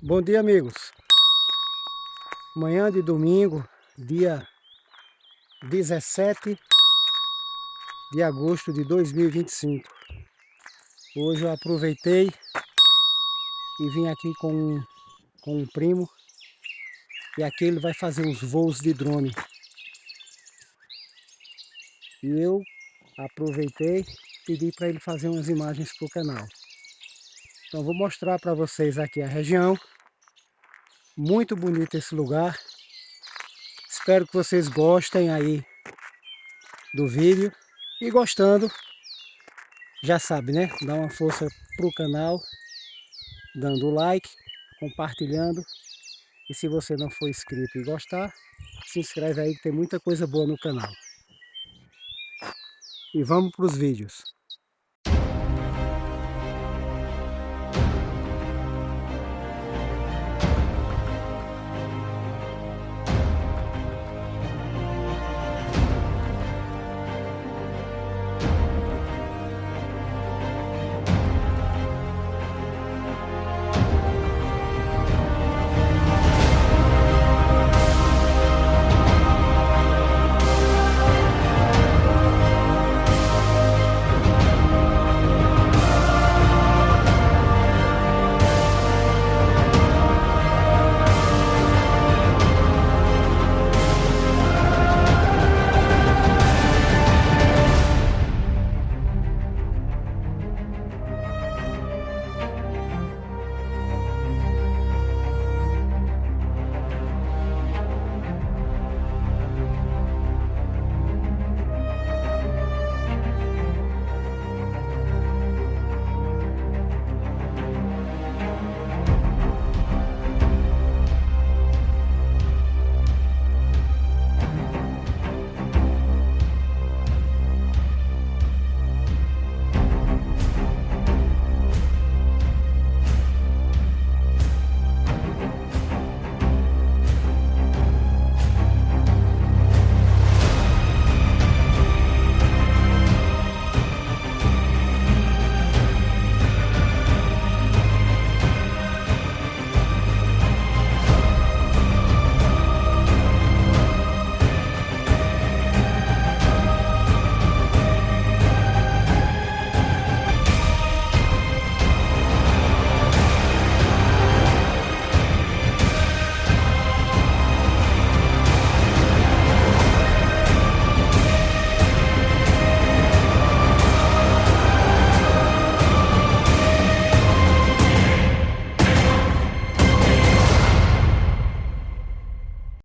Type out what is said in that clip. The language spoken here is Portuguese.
Bom dia, amigos. Manhã de domingo, dia 17 de agosto de 2025. Hoje eu aproveitei e vim aqui com um primo. E aqui ele vai fazer uns voos de drone. E eu aproveitei, pedi para ele fazer umas imagens para o canal. Então vou mostrar para vocês aqui a região. Muito bonito esse lugar. Espero que vocês gostem aí do vídeo. E gostando, já sabe, né? Dá uma força pro canal, dando o like, compartilhando. E se você não for inscrito e gostar, se inscreve aí que tem muita coisa boa no canal. E vamos para os vídeos.